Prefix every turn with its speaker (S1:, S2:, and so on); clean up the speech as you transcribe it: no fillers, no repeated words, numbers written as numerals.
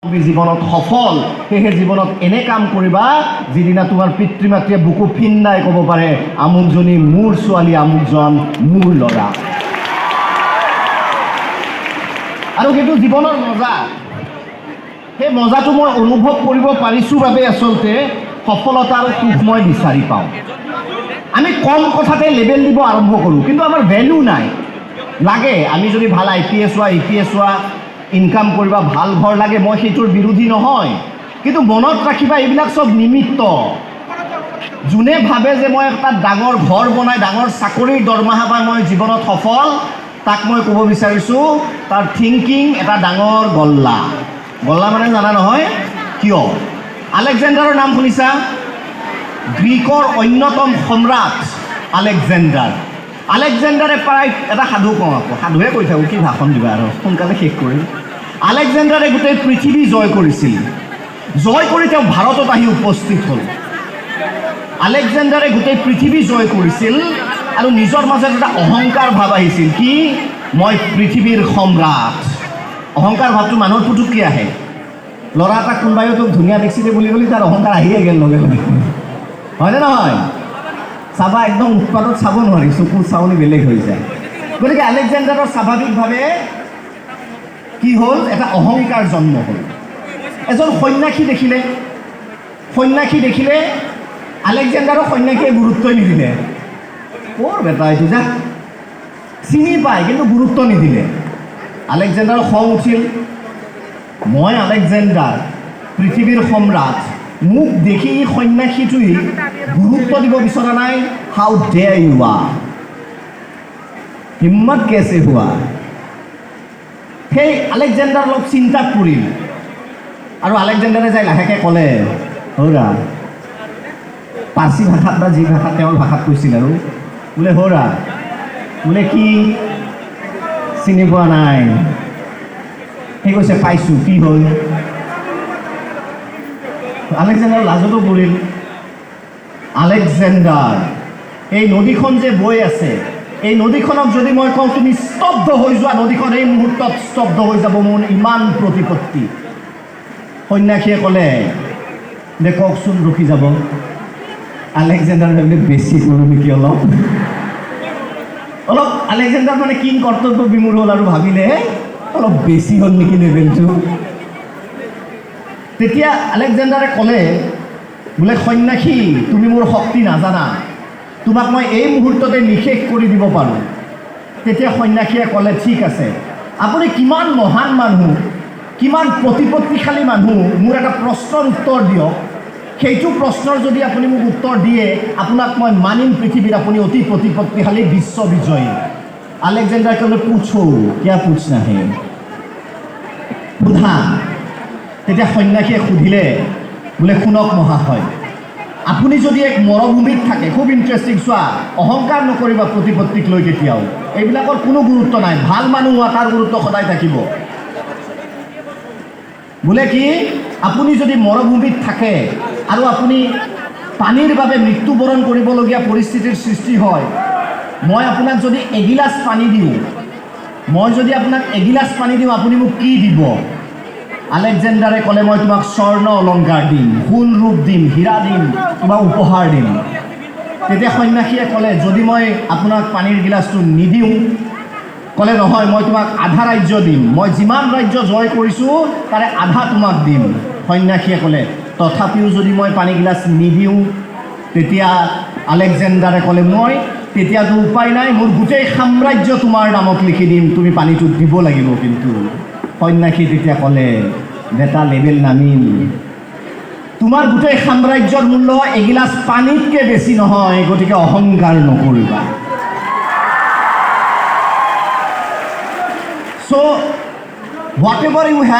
S1: তুমি জীৱনত সফল সেয়ে জীৱনত এনে কাম কৰিবা যিদিনা তোমাৰ পিতৃ মাতৃয়ে বুকু ফিন্দাই ক'ব পাৰে আমুকজনী মোৰ ছোৱালী আমুকজন মোৰ ল'ৰা আৰু সেইটো জীৱনৰ মজা সেই মজাটো মই অনুভৱ কৰিব পাৰিছোঁ বাবে আচলতে সফলতা আৰু সুখ মই বিচাৰি পাওঁ আমি কম কথাতে লেবেল দিব আৰম্ভ কৰোঁ কিন্তু আমাৰ ভ্যালু নাই লাগে আমি যদি ভাল IPS হোৱা EPS হোৱা ইনকাম কৰিবা ভাল ঘৰ লাগে মই সেইটোৰ বিৰোধী নহয় কিন্তু মনত ৰাখিবা এইবিলাক সব নিমিত্ত যোনে ভাবে যে মই এটা ডাঙৰ ঘৰ বনাই ডাঙৰ চাকৰিৰ দৰমহা পাই মই জীৱনত সফল তাক মই ক'ব বিচাৰিছোঁ তাৰ থিংকিং এটা ডাঙৰ গল্লা মানে জানা নহয় কিয় আলেকজেণ্ডাৰৰ নাম শুনিছা গ্ৰীকৰ অন্যতম সম্ৰাট আলেকজেণ্ডাৰে প্ৰায় এটা সাধু কওঁ আকৌ সাধুহে কৈ থাকোঁ কি ভাষণ দিবা আৰু সোনকালে শেষ কৰিম আলেকজেণ্ডাৰে গোটেই পৃথিৱী জয় কৰিছিল জয় কৰি তেওঁ ভাৰতত আহি উপস্থিত হ'ল আলেকজেণ্ডাৰে গোটেই পৃথিৱী জয় কৰিছিল আৰু নিজৰ মাজত এটা অহংকাৰ ভাৱ আহিছিল কি মই পৃথিৱীৰ সম্ৰাট অহংকাৰ ভাৱটো মানুহৰ পুতুককৈ আহে ল'ৰা এটাক কোনোবাই তোক ধুনীয়া দেখিছিলে বুলি ক'লে তাৰ অহংকাৰ আহিয়ে গ'ল লগে লগে হয়নে নহয় চাবা একদম উৎপাদত চাব নোৱাৰি চকুৰ চাউনি বেলেগ হৈ যায় গতিকে আলেকজেণ্ডাৰৰ স্বাভাৱিকভাৱে কি হ'ল এটা অহংকাৰ জন্ম হ'ল এজন সন্যাসী দেখিলে আলেকজেণ্ডাৰক সন্যাসীয়ে গুৰুত্বই নিদিলে ক'ৰ বেটা এইটো যা চিনি পায় কিন্তু গুৰুত্ব নিদিলে আলেকজেণ্ডাৰৰ খং উঠিল মই আলেকজেণ্ডাৰ পৃথিৱীৰ সম্ৰাট মোক দেখি সন্যাসীটোৱে গুৰুত্ব দিব বিচৰা নাই হাউ ডেয়াৰ ইউ আৰ হিম্মত কেছে হোৱা সেই আলেকজেণ্ডাৰ অলপ চিন্তাত পৰিল আৰু আলেকজেণ্ডাৰে যাই লাহেকৈ ক'লে হৌৰা পাৰ্চী ভাষাত বা যি ভাষাত তেওঁৰ ভাষাত কৈছিল আৰু বোলে হৌৰা বোলে কি চিনি পোৱা নাই সেই কৈছে পাইছোঁ কি হ'ল আলেকজেণ্ডাৰ লাজতো পৰিল আলেকজেণ্ডাৰ এই নদীখন যে বৈ আছে এই নদীখনক যদি মই কওঁ তুমি স্তব্ধ হৈ যোৱা নদীখন এই মুহূৰ্তত স্তব্ধ হৈ যাব মোৰ ইমান প্ৰতিপত্তি সন্যাসীয়ে ক'লে দে কওকচোন ৰখি যাব আলেকজেণ্ডাৰ ভাবিলে বেছি কৰোঁ নেকি অলপ আলেকজেণ্ডাৰ মানে কিং কৰ্তব্য বিমূৰ হ'ল আৰু ভাবিলে অলপ বেছি হ'ল নেকি লেভেলটো তেতিয়া আলেকজেণ্ডাৰে ক'লে বোলে সন্যাসী তুমি মোৰ শক্তি নাজানা তোমাক মই এই মুহূৰ্ততে নিশেষ কৰি দিব পাৰোঁ তেতিয়া সন্যাসীয়ে ক'লে ঠিক আছে আপুনি কিমান মহান মানুহ কিমান প্ৰতিপত্তিশালী মানুহ মোৰ এটা প্ৰশ্নৰ উত্তৰ দিয়ক সেইটো প্ৰশ্নৰ যদি আপুনি মোক উত্তৰ দিয়ে আপোনাক মই মানিম পৃথিৱীত আপুনি অতি প্ৰতিপত্তিশালী বিশ্ববিজয়ী আলেকজেণ্ডাৰ ক'লে পুছো কিয়া পুছ নাহে সোধা তেতিয়া সন্যাসীয়ে সুধিলে বোলে শুনক মহাশয় আপুনি যদি এক মৰুভূমিত থাকে খুব ইণ্টাৰেষ্টিং চোৱা অহংকাৰ নকৰিবা প্ৰতিপত্তিক লৈ কেতিয়াও এইবিলাকৰ কোনো গুৰুত্ব নাই ভাল মানুহ হোৱা তাৰ গুৰুত্ব সদায় থাকিব বোলে কি আপুনি যদি মৰুভূমিত থাকে আৰু আপুনি পানীৰ বাবে মৃত্যুবৰণ কৰিবলগীয়া পৰিস্থিতিৰ সৃষ্টি হয় মই আপোনাক যদি এগিলাচ পানী দিওঁ আপুনি মোক কি দিব আলেকজেণ্ডাৰে ক'লে মই তোমাক স্বৰ্ণ অলংকাৰ দিম সোণ ৰূপ দিম হীৰা দিম তোমাক উপহাৰ দিম তেতিয়া সন্যাসীয়ে ক'লে যদি মই আপোনাক পানীৰ গিলাচটো নিদিওঁ ক'লে নহয় মই তোমাক আধা ৰাজ্য দিম মই যিমান ৰাজ্য জয় কৰিছোঁ তাৰে আধা তোমাক দিম সন্যাসীয়ে ক'লে তথাপিও যদি মই পানী গিলাচ নিদিওঁ তেতিয়া আলেকজেণ্ডাৰে ক'লে মই তেতিয়াতো উপায় নাই মোৰ গোটেই সাম্ৰাজ্য তোমাৰ নামত লিখি দিম তুমি পানীটো দিব লাগিব কিন্তু সন্যাসী তেতিয়া ক'লে বেটা লেবেল নামিল তোমাৰ গোটেই সাম্ৰাজ্যৰ মূল্য এগিলাচ পানীতকৈ বেছি নহয় গতিকে অহংকাৰ নকৰিবা So, whatever you have